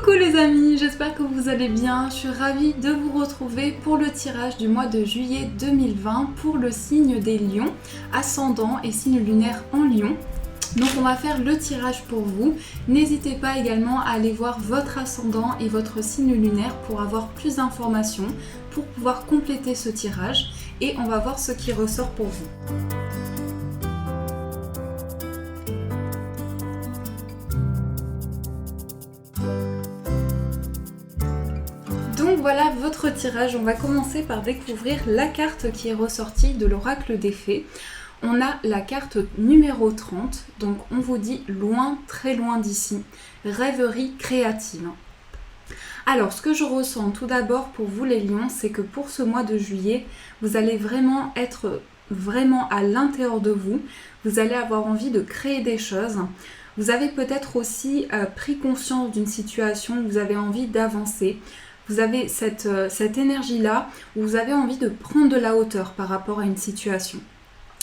Coucou les amis, j'espère que vous allez bien. Je suis ravie de vous retrouver pour le tirage du mois de juillet 2020 pour le signe des lions, ascendant et signe lunaire en lion. Donc on va faire le tirage pour vous. N'hésitez pas également à aller voir votre ascendant et votre signe lunaire pour avoir plus d'informations, pour pouvoir compléter ce tirage. Et on va voir ce qui ressort pour vous. Donc voilà votre tirage, on va commencer par découvrir la carte qui est ressortie de l'oracle des fées. On a la carte numéro 30, donc on vous dit loin, très loin d'ici, rêverie créative. Alors ce que je ressens tout d'abord pour vous les lions, c'est que pour ce mois de juillet, vous allez vraiment être à l'intérieur de vous, vous allez avoir envie de créer des choses. Vous avez peut-être aussi pris conscience d'une situation, vous avez envie d'avancer. Vous avez cette énergie-là où vous avez envie de prendre de la hauteur par rapport à une situation.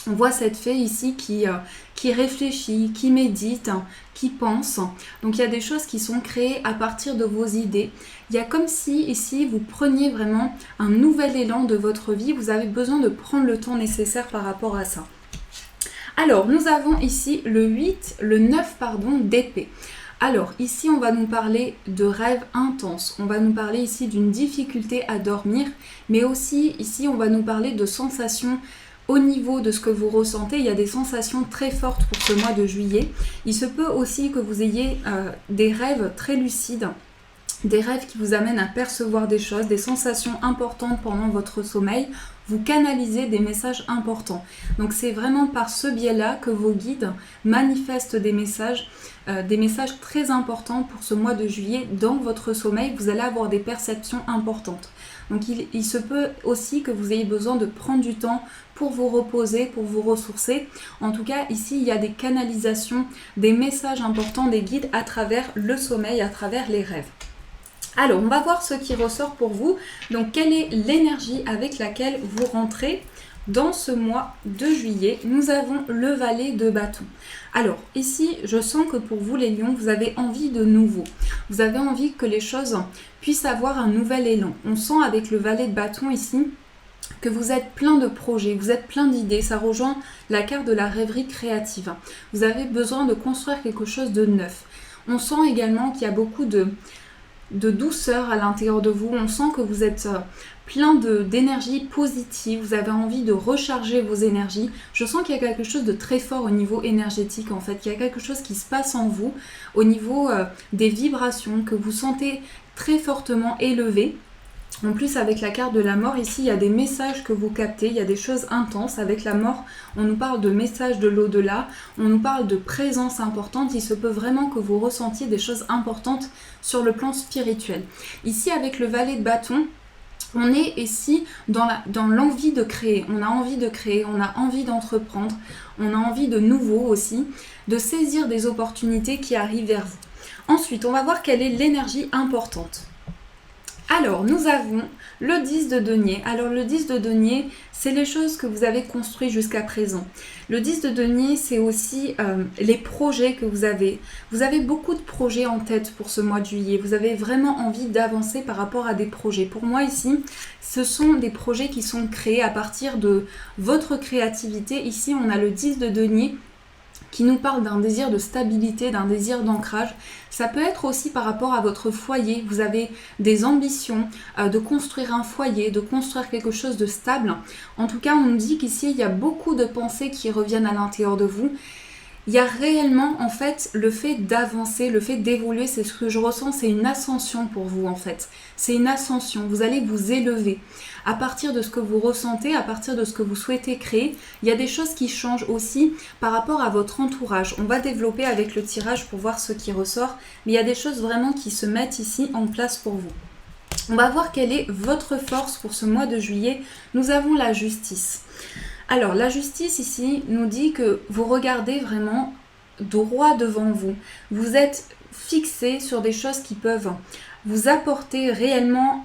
On voit cette fée ici qui réfléchit, qui médite, qui pense. Donc il y a des choses qui sont créées à partir de vos idées. Il y a comme si ici vous preniez vraiment un nouvel élan de votre vie. Vous avez besoin de prendre le temps nécessaire par rapport à ça. Alors nous avons ici le 9 d'épée. Alors ici on va nous parler de rêves intenses, on va nous parler ici d'une difficulté à dormir, mais aussi ici on va nous parler de sensations au niveau de ce que vous ressentez. Il y a des sensations très fortes pour ce mois de juillet. Il se peut aussi que vous ayez des rêves très lucides, des rêves qui vous amènent à percevoir des choses, des sensations importantes pendant votre sommeil. Vous canalisez des messages importants. Donc c'est vraiment par ce biais-là que vos guides manifestent des messages très importants pour ce mois de juillet. Dans votre sommeil, vous allez avoir des perceptions importantes. Donc il se peut aussi que vous ayez besoin de prendre du temps pour vous reposer, pour vous ressourcer. En tout cas, ici, il y a des canalisations, des messages importants des guides à travers le sommeil, à travers les rêves. Alors, on va voir ce qui ressort pour vous. Donc, quelle est l'énergie avec laquelle vous rentrez dans ce mois de juillet? Nous avons le valet de bâton. Alors, ici, je sens que pour vous, les lions, vous avez envie de nouveau. Vous avez envie que les choses puissent avoir un nouvel élan. On sent avec le valet de bâton ici que vous êtes plein de projets, vous êtes plein d'idées. Ça rejoint la carte de la rêverie créative. Vous avez besoin de construire quelque chose de neuf. On sent également qu'il y a beaucoup de douceur à l'intérieur de vous. On sent que vous êtes plein d'énergie positive, vous avez envie de recharger vos énergies. Je sens qu'il y a quelque chose de très fort au niveau énergétique en fait, il y a quelque chose qui se passe en vous au niveau des vibrations que vous sentez très fortement élevées. En plus, avec la carte de la mort, ici, il y a des messages que vous captez, il y a des choses intenses. Avec la mort, on nous parle de messages de l'au-delà, on nous parle de présence importante. Il se peut vraiment que vous ressentiez des choses importantes sur le plan spirituel. Ici, avec le valet de bâton, on est ici dans l'envie de créer. On a envie de créer, on a envie d'entreprendre, on a envie de nouveau aussi, de saisir des opportunités qui arrivent vers vous. Ensuite, on va voir quelle est l'énergie importante. Alors, nous avons le 10 de denier. Alors, le 10 de denier, c'est les choses que vous avez construites jusqu'à présent. Le 10 de denier, c'est aussi les projets que vous avez. Vous avez beaucoup de projets en tête pour ce mois de juillet. Vous avez vraiment envie d'avancer par rapport à des projets. Pour moi, ici, ce sont des projets qui sont créés à partir de votre créativité. Ici, on a le 10 de denier qui nous parle d'un désir de stabilité, d'un désir d'ancrage. Ça peut être aussi par rapport à votre foyer. Vous avez des ambitions de construire un foyer, de construire quelque chose de stable. En tout cas, on nous dit qu'ici, il y a beaucoup de pensées qui reviennent à l'intérieur de vous. Il y a réellement, en fait, le fait d'avancer, le fait d'évoluer, c'est ce que je ressens, c'est une ascension pour vous, en fait. C'est une ascension, vous allez vous élever. À partir de ce que vous ressentez, à partir de ce que vous souhaitez créer, il y a des choses qui changent aussi par rapport à votre entourage. On va développer avec le tirage pour voir ce qui ressort, mais il y a des choses vraiment qui se mettent ici en place pour vous. On va voir quelle est votre force pour ce mois de juillet. Nous avons la justice. Alors, la justice ici nous dit que vous regardez vraiment droit devant vous. Vous êtes fixer sur des choses qui peuvent vous apporter réellement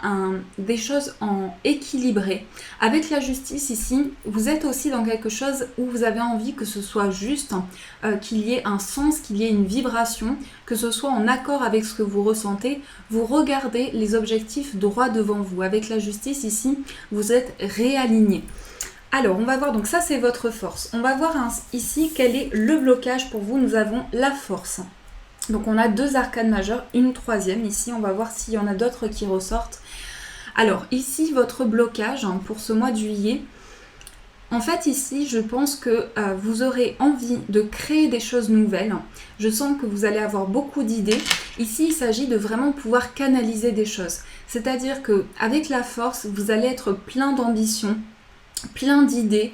des choses en équilibré. Avec la justice ici, vous êtes aussi dans quelque chose où vous avez envie que ce soit juste, qu'il y ait un sens, qu'il y ait une vibration, que ce soit en accord avec ce que vous ressentez. Vous regardez les objectifs droit devant vous. Avec la justice ici, vous êtes réaligné. Alors, on va voir, donc ça c'est votre force. On va voir ici quel est le blocage pour vous. Nous avons la force. Donc on a 2 arcanes majeures, une troisième ici, on va voir s'il y en a d'autres qui ressortent. Alors ici, votre blocage pour ce mois de juillet, en fait ici, je pense que vous aurez envie de créer des choses nouvelles. Je sens que vous allez avoir beaucoup d'idées. Ici, il s'agit de vraiment pouvoir canaliser des choses. C'est-à-dire qu'avec la force, vous allez être plein d'ambition, plein d'idées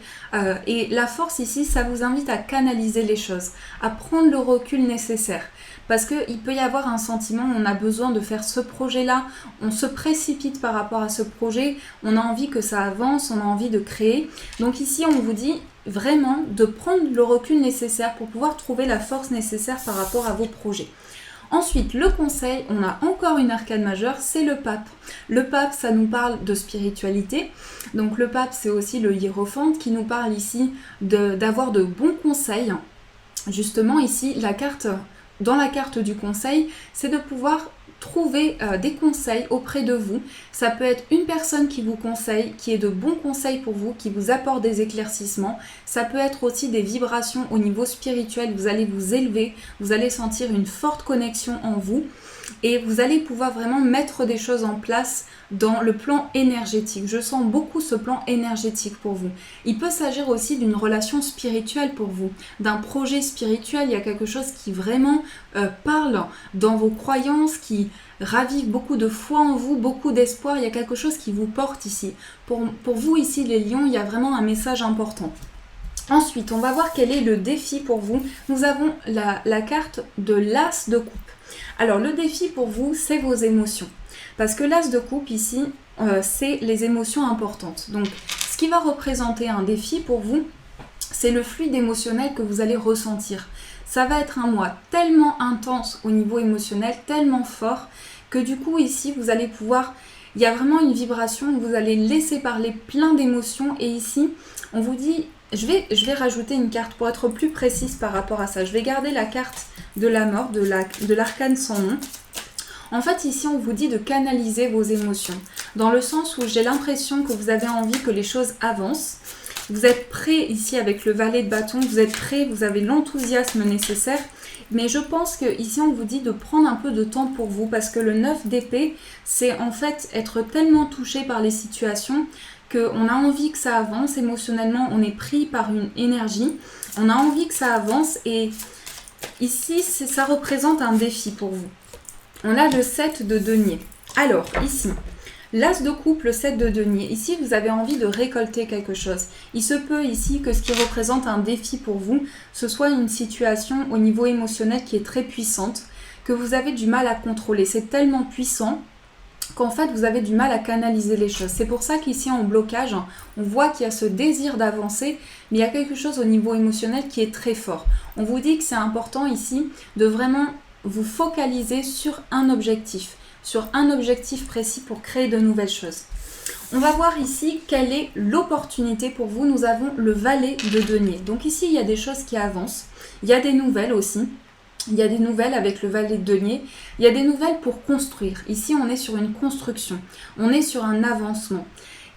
et la force ici, ça vous invite à canaliser les choses, à prendre le recul nécessaire. Parce qu'il peut y avoir un sentiment, on a besoin de faire ce projet-là, on se précipite par rapport à ce projet, on a envie que ça avance, on a envie de créer. Donc ici, on vous dit vraiment de prendre le recul nécessaire pour pouvoir trouver la force nécessaire par rapport à vos projets. Ensuite, le conseil, on a encore une arcane majeure, c'est le pape. Le pape, ça nous parle de spiritualité. Donc le pape, c'est aussi le hiérophante qui nous parle ici d'avoir de bons conseils. Justement, ici, dans la carte du conseil, c'est de pouvoir trouver des conseils auprès de vous. Ça peut être une personne qui vous conseille, qui est de bons conseils pour vous, qui vous apporte des éclaircissements. Ça peut être aussi des vibrations au niveau spirituel. Vous allez vous élever, vous allez sentir une forte connexion en vous et vous allez pouvoir vraiment mettre des choses en place dans le plan énergétique. Je sens beaucoup ce plan énergétique pour vous. Il peut s'agir aussi d'une relation spirituelle pour vous, d'un projet spirituel. Il y a quelque chose qui vraiment parle dans vos croyances, qui ravive beaucoup de foi en vous, beaucoup d'espoir. Il y a quelque chose qui vous porte ici. Pour vous ici les lions, il y a vraiment un message important. Ensuite, on va voir quel est le défi pour vous. Nous avons la carte de l'as de coupe. Alors le défi pour vous, c'est vos émotions. Parce que l'as de coupe ici, c'est les émotions importantes. Donc ce qui va représenter un défi pour vous, c'est le fluide émotionnel que vous allez ressentir. Ça va être un mois tellement intense au niveau émotionnel, tellement fort, que du coup ici, vous allez pouvoir... Il y a vraiment une vibration où vous allez laisser parler plein d'émotions. Et ici, on vous dit... Je vais rajouter une carte pour être plus précise par rapport à ça. Je vais garder la carte de la mort, de l'arcane sans nom. En fait, ici, on vous dit de canaliser vos émotions. Dans le sens où j'ai l'impression que vous avez envie que les choses avancent. Vous êtes prêt ici avec le valet de bâton. Vous êtes prêt, vous avez l'enthousiasme nécessaire. Mais je pense qu'ici, on vous dit de prendre un peu de temps pour vous. Parce que le 9 d'épée, c'est en fait être tellement touché par les situations qu'on a envie que ça avance émotionnellement, on est pris par une énergie, on a envie que ça avance et ici, ça représente un défi pour vous. On a le 7 de denier. Alors, ici, l'as de coupe, le 7 de denier. Ici, vous avez envie de récolter quelque chose. Il se peut ici que ce qui représente un défi pour vous, ce soit une situation au niveau émotionnel qui est très puissante, que vous avez du mal à contrôler. C'est tellement puissant qu'en fait vous avez du mal à canaliser les choses. C'est pour ça qu'ici en blocage, on voit qu'il y a ce désir d'avancer, mais il y a quelque chose au niveau émotionnel qui est très fort. On vous dit que c'est important ici de vraiment vous focaliser sur un objectif précis pour créer de nouvelles choses. On va voir ici quelle est l'opportunité pour vous. Nous avons le valet de denier. Donc ici, il y a des choses qui avancent. Il y a des nouvelles aussi. Il y a des nouvelles avec le valet de denier. Il y a des nouvelles pour construire. Ici, on est sur une construction. On est sur un avancement.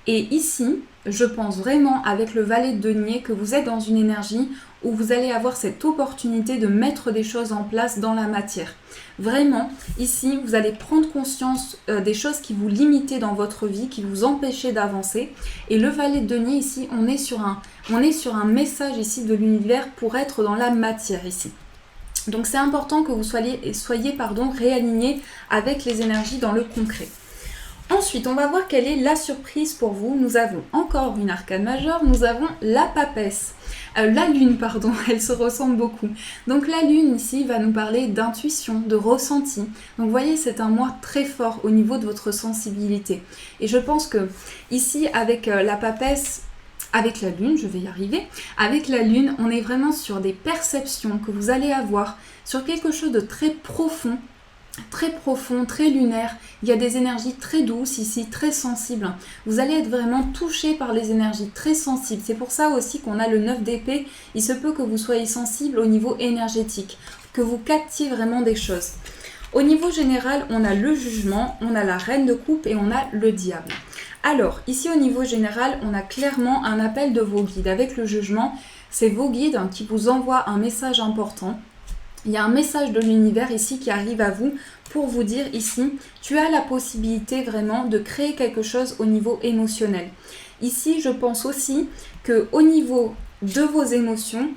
Et ici, je pense vraiment avec le valet de denier que vous êtes dans une énergie où vous allez avoir cette opportunité de mettre des choses en place dans la matière. Vraiment, ici, vous allez prendre conscience des choses qui vous limitaient dans votre vie, qui vous empêchaient d'avancer. Et le valet de denier, ici, on est sur un message ici de l'univers pour être dans la matière ici. Donc c'est important que vous soyez réalignés avec les énergies dans le concret. Ensuite, on va voir quelle est la surprise pour vous. Nous avons encore une arcane majeure, nous avons la papesse. La lune, pardon, elle se ressemble beaucoup. Donc la lune ici va nous parler d'intuition, de ressenti. Donc vous voyez, c'est un mois très fort au niveau de votre sensibilité. Et je pense que ici, avec la papesse, avec la lune, je vais y arriver. Avec la lune, on est vraiment sur des perceptions que vous allez avoir, sur quelque chose de très profond, très lunaire. Il y a des énergies très douces ici, très sensibles. Vous allez être vraiment touché par les énergies très sensibles. C'est pour ça aussi qu'on a le 9 d'épée. Il se peut que vous soyez sensible au niveau énergétique, que vous captiez vraiment des choses. Au niveau général, on a le jugement, on a la reine de coupe et on a le diable. Alors, ici au niveau général, on a clairement un appel de vos guides. Avec le jugement, c'est vos guides qui vous envoient un message important. Il y a un message de l'univers ici qui arrive à vous pour vous dire ici, tu as la possibilité vraiment de créer quelque chose au niveau émotionnel. Ici, je pense aussi qu'au niveau de vos émotions,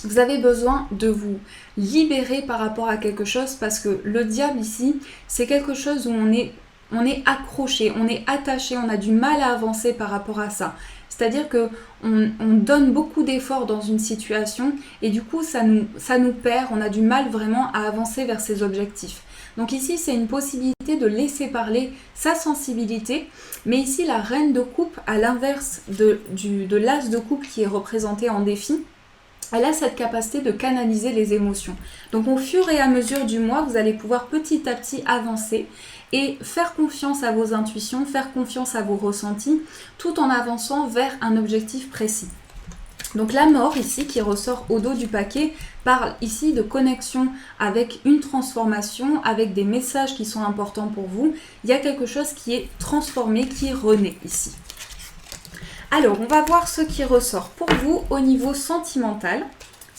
vous avez besoin de vous libérer par rapport à quelque chose parce que le diable ici, c'est quelque chose où on est accroché, on est attaché, on a du mal à avancer par rapport à ça. C'est-à-dire qu'on donne beaucoup d'efforts dans une situation et du coup ça nous perd, on a du mal vraiment à avancer vers ses objectifs. Donc ici c'est une possibilité de laisser parler sa sensibilité, mais ici la reine de coupe, à l'inverse de l'as de coupe qui est représenté en défi, elle a cette capacité de canaliser les émotions. Donc au fur et à mesure du mois, vous allez pouvoir petit à petit avancer et faire confiance à vos intuitions, faire confiance à vos ressentis, tout en avançant vers un objectif précis. Donc la mort ici qui ressort au dos du paquet parle ici de connexion avec une transformation, avec des messages qui sont importants pour vous. Il y a quelque chose qui est transformé, qui renaît ici. Alors, on va voir ce qui ressort pour vous au niveau sentimental.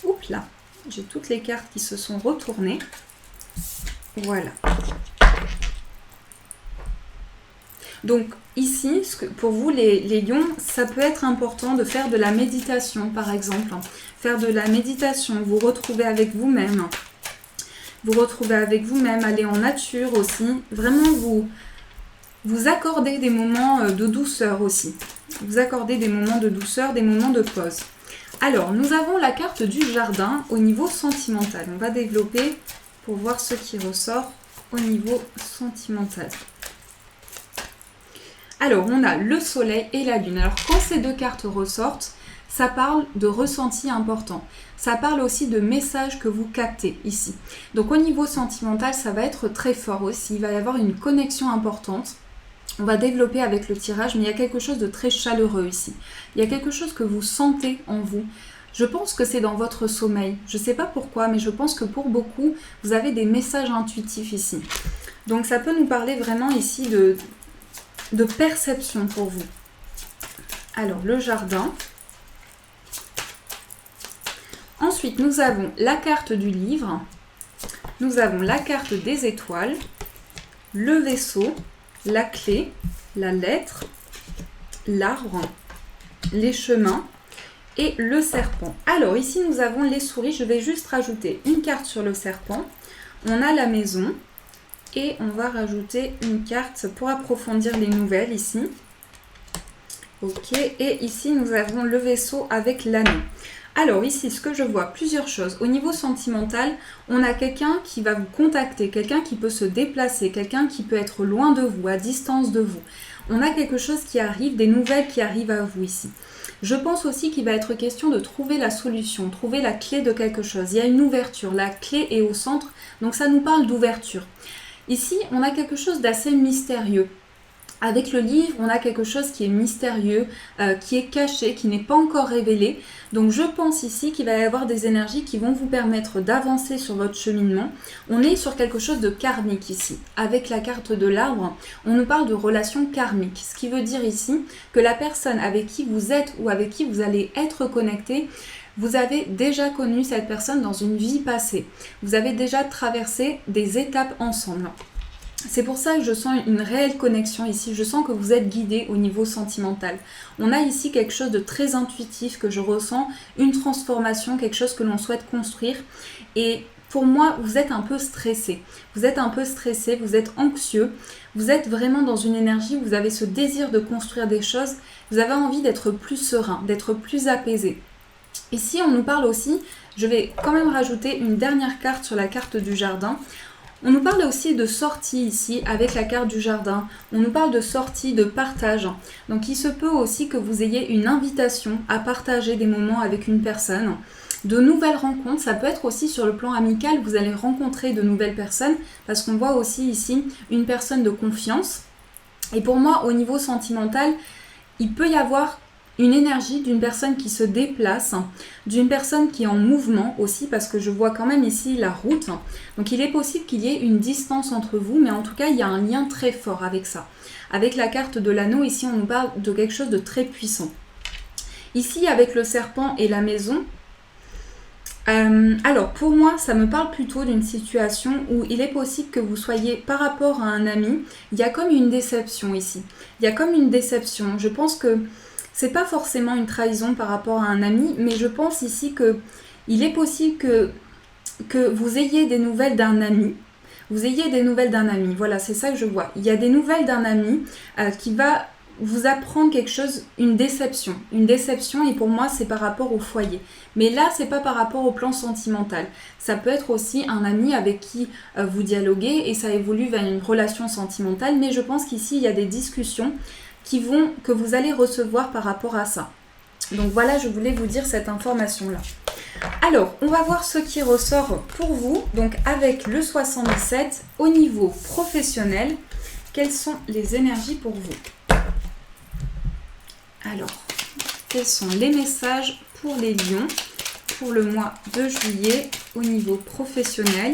Oups là, j'ai toutes les cartes qui se sont retournées. Voilà. Donc ici, pour vous les lions, ça peut être important de faire de la méditation par exemple. Faire de la méditation, vous retrouver avec vous-même. Aller en nature aussi. Vraiment vous accorder des moments de douceur aussi. Vous accordez des moments de douceur, des moments de pause. Alors, nous avons la carte du jardin au niveau sentimental. On va développer pour voir ce qui ressort au niveau sentimental. Alors, on a le soleil et la lune. Alors, quand ces deux cartes ressortent, ça parle de ressentis importants. Ça parle aussi de messages que vous captez ici. Donc, au niveau sentimental, ça va être très fort aussi. Il va y avoir une connexion importante. On va développer avec le tirage, mais il y a quelque chose de très chaleureux ici. Il y a quelque chose que vous sentez en vous. Je pense que c'est dans votre sommeil. Je ne sais pas pourquoi, mais je pense que pour beaucoup, vous avez des messages intuitifs ici. Donc ça peut nous parler vraiment ici de perception pour vous. Alors, le jardin. Ensuite, nous avons la carte du livre. Nous avons la carte des étoiles, le vaisseau, la clé, la lettre, l'arbre, les chemins et le serpent. Alors ici nous avons les souris, je vais juste rajouter une carte sur le serpent. On a la maison et on va rajouter une carte pour approfondir les nouvelles ici. Ok, et ici nous avons le vaisseau avec l'anneau. Alors ici, ce que je vois, plusieurs choses. Au niveau sentimental, on a quelqu'un qui va vous contacter, quelqu'un qui peut se déplacer, quelqu'un qui peut être loin de vous, à distance de vous. On a quelque chose qui arrive, des nouvelles qui arrivent à vous ici. Je pense aussi qu'il va être question de trouver la solution, trouver la clé de quelque chose. Il y a une ouverture, la clé est au centre, donc ça nous parle d'ouverture. Ici, on a quelque chose d'assez mystérieux. Avec le livre, on a quelque chose qui est mystérieux, qui est caché, qui n'est pas encore révélé. Donc je pense ici qu'il va y avoir des énergies qui vont vous permettre d'avancer sur votre cheminement. On est sur quelque chose de karmique ici. Avec la carte de l'arbre, on nous parle de relations karmiques. Ce qui veut dire ici que la personne avec qui vous êtes ou avec qui vous allez être connecté, vous avez déjà connu cette personne dans une vie passée. Vous avez déjà traversé des étapes ensemble. C'est pour ça que je sens une réelle connexion ici. Je sens que vous êtes guidé au niveau sentimental. On a ici quelque chose de très intuitif que je ressens, une transformation, quelque chose que l'on souhaite construire. Et pour moi, vous êtes un peu stressé. Vous êtes un peu stressé, vous êtes anxieux. Vous êtes vraiment dans une énergie où vous avez ce désir de construire des choses. Vous avez envie d'être plus serein, d'être plus apaisé. Ici, on nous parle aussi, je vais quand même rajouter une dernière carte sur la carte du jardin. On nous parle aussi de sortie ici avec la carte du jardin. On nous parle de sortie, de partage. Donc il se peut aussi que vous ayez une invitation à partager des moments avec une personne. De nouvelles rencontres, ça peut être aussi sur le plan amical, vous allez rencontrer de nouvelles personnes parce qu'on voit aussi ici une personne de confiance. Et pour moi, au niveau sentimental, il peut y avoir une énergie d'une personne qui se déplace, d'une personne qui est en mouvement aussi, parce que je vois quand même ici la route. Donc il est possible qu'il y ait une distance entre vous, mais en tout cas il y a un lien très fort avec ça. Avec la carte de l'anneau, ici on nous parle de quelque chose de très puissant. Ici avec le serpent et la maison, alors pour moi ça me parle plutôt d'une situation où il est possible que vous soyez par rapport à un ami, il y a comme une déception ici. Il y a comme une déception. Je pense que c'est pas forcément une trahison par rapport à un ami, mais je pense ici que il est possible que vous ayez des nouvelles d'un ami. Vous ayez des nouvelles d'un ami. Voilà, c'est ça que je vois. Il y a des nouvelles d'un ami qui va vous apprendre quelque chose, une déception. Une déception, et pour moi, c'est par rapport au foyer. Mais là, c'est pas par rapport au plan sentimental. Ça peut être aussi un ami avec qui vous dialoguez et ça évolue vers une relation sentimentale. Mais je pense qu'ici, il y a des discussions que vous allez recevoir par rapport à ça. Donc voilà, je voulais vous dire cette information-là. Alors, on va voir ce qui ressort pour vous. Donc avec le 77, au niveau professionnel, quelles sont les énergies pour vous? Alors, quels sont les messages pour les lions pour le mois de juillet au niveau professionnel?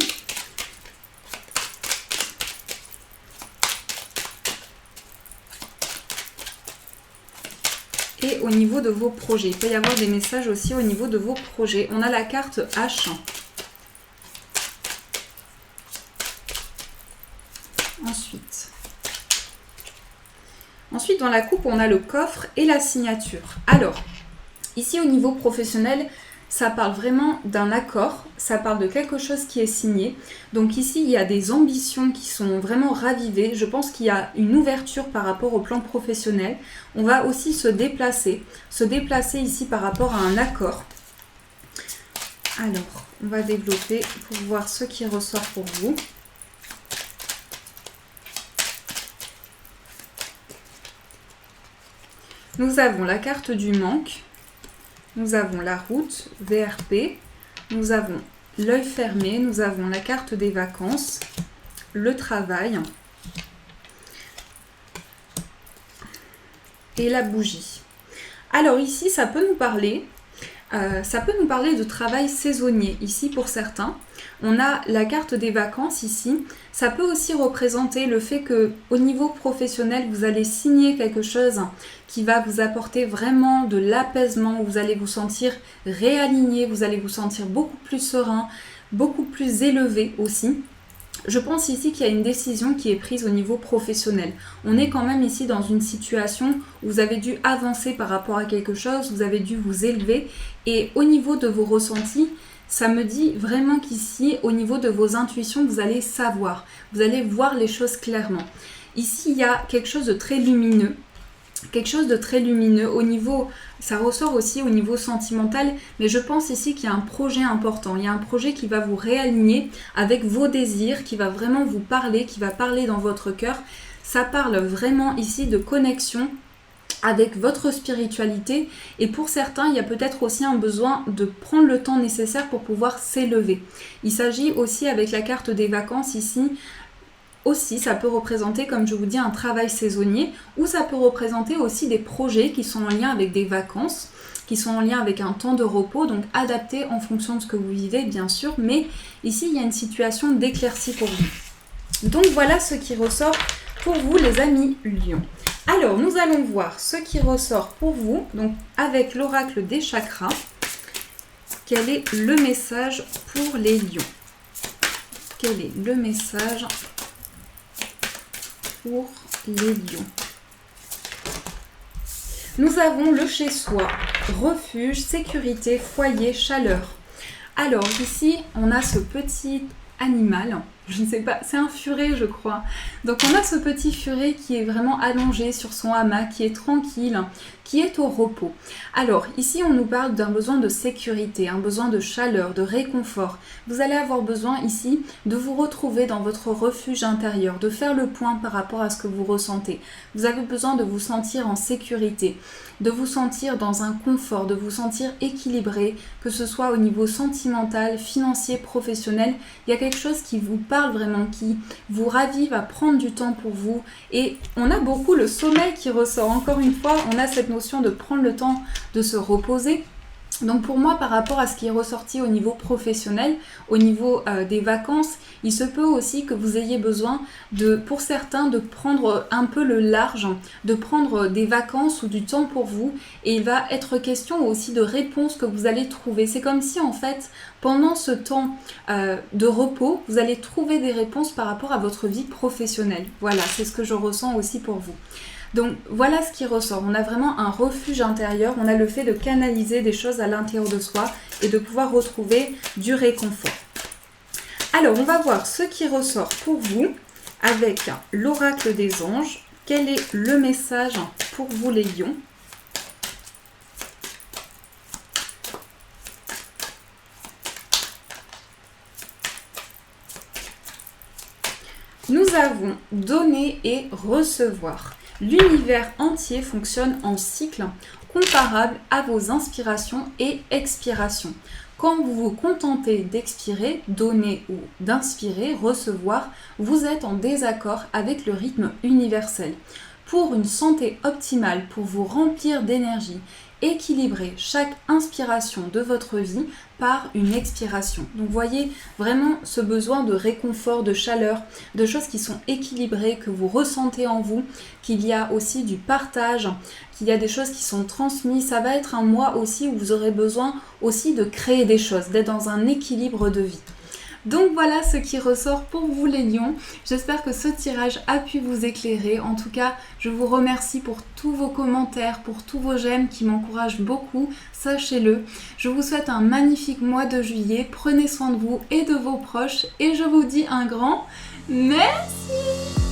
Et au niveau de vos projets. Il peut y avoir des messages aussi au niveau de vos projets. On a la carte H. Ensuite, dans la coupe, on a le coffre et la signature. Alors, ici au niveau professionnel, ça parle vraiment d'un accord, ça parle de quelque chose qui est signé. Donc ici, il y a des ambitions qui sont vraiment ravivées. Je pense qu'il y a une ouverture par rapport au plan professionnel. On va aussi se déplacer ici par rapport à un accord. Alors, on va développer pour voir ce qui ressort pour vous. Nous avons la carte du manque. Nous avons la route, VRP, nous avons l'œil fermé, nous avons la carte des vacances, le travail et la bougie. Alors ici, ça peut nous parler de travail saisonnier, ici pour certains. On a la carte des vacances ici. Ça peut aussi représenter le fait que au niveau professionnel, vous allez signer quelque chose qui va vous apporter vraiment de l'apaisement, vous allez vous sentir réaligné, vous allez vous sentir beaucoup plus serein, beaucoup plus élevé aussi. Je pense ici qu'il y a une décision qui est prise au niveau professionnel. On est quand même ici dans une situation où vous avez dû avancer par rapport à quelque chose, vous avez dû vous élever. Et au niveau de vos ressentis, ça me dit vraiment qu'ici, au niveau de vos intuitions, vous allez savoir, vous allez voir les choses clairement. Ici, il y a quelque chose de très lumineux. Quelque chose de très lumineux au niveau, ça ressort aussi au niveau sentimental, mais je pense ici qu'il y a un projet important, il y a un projet qui va vous réaligner avec vos désirs, qui va vraiment vous parler, qui va parler dans votre cœur. Ça parle vraiment ici de connexion avec votre spiritualité et pour certains, il y a peut-être aussi un besoin de prendre le temps nécessaire pour pouvoir s'élever. Il s'agit aussi avec la carte des vacances ici. Aussi, ça peut représenter, comme je vous dis, un travail saisonnier ou ça peut représenter aussi des projets qui sont en lien avec des vacances, qui sont en lien avec un temps de repos, donc adapté en fonction de ce que vous vivez, bien sûr. Mais ici, il y a une situation d'éclaircie pour vous. Donc voilà ce qui ressort pour vous, les amis Lions. Alors, nous allons voir ce qui ressort pour vous, donc avec l'oracle des chakras. Quel est le message pour les Lions? Quel est le message pour les lions? Nous avons le chez-soi, refuge, sécurité, foyer, chaleur. Alors ici, on a ce petit animal. je ne sais pas, c'est un furet je crois. Donc on a ce petit furet qui est vraiment allongé sur son hamac, qui est tranquille, qui est au repos. Alors ici on nous parle d'un besoin de sécurité, un besoin de chaleur, de réconfort. Vous allez avoir besoin ici de vous retrouver dans votre refuge intérieur, de faire le point par rapport à ce que vous ressentez. Vous avez besoin de vous sentir en sécurité, de vous sentir dans un confort, de vous sentir équilibré, que ce soit au niveau sentimental, financier, professionnel. Il y a quelque chose qui vous parle vraiment, qui vous ravive à prendre du temps pour vous. Et on a beaucoup le sommeil qui ressort. Encore une fois, on a cette notion de prendre le temps de se reposer. Donc pour moi, par rapport à ce qui est ressorti au niveau professionnel, au niveau des vacances, il se peut aussi que vous ayez besoin pour certains, de prendre un peu le large, de prendre des vacances ou du temps pour vous. Et il va être question aussi de réponses que vous allez trouver. C'est comme si en fait, pendant ce temps de repos, vous allez trouver des réponses par rapport à votre vie professionnelle. Voilà, c'est ce que je ressens aussi pour vous. Donc voilà ce qui ressort, on a vraiment un refuge intérieur, on a le fait de canaliser des choses à l'intérieur de soi et de pouvoir retrouver du réconfort. Alors on va voir ce qui ressort pour vous avec l'oracle des anges. Quel est le message pour vous les lions ? Nous avons donner et recevoir. L'univers entier fonctionne en cycle comparable à vos inspirations et expirations. Quand vous vous contentez d'expirer, donner ou d'inspirer, recevoir, vous êtes en désaccord avec le rythme universel. Pour une santé optimale, pour vous remplir d'énergie, équilibrez chaque inspiration de votre vie par une expiration. Donc voyez vraiment ce besoin de réconfort, de chaleur, de choses qui sont équilibrées, que vous ressentez en vous, qu'il y a aussi du partage, qu'il y a des choses qui sont transmises. Ça va être un mois aussi où vous aurez besoin aussi de créer des choses, d'être dans un équilibre de vie. Donc voilà ce qui ressort pour vous les lions. J'espère que ce tirage a pu vous éclairer. En tout cas, je vous remercie pour tous vos commentaires, pour tous vos j'aime qui m'encouragent beaucoup. Sachez-le. Je vous souhaite un magnifique mois de juillet. Prenez soin de vous et de vos proches. Et je vous dis un grand merci.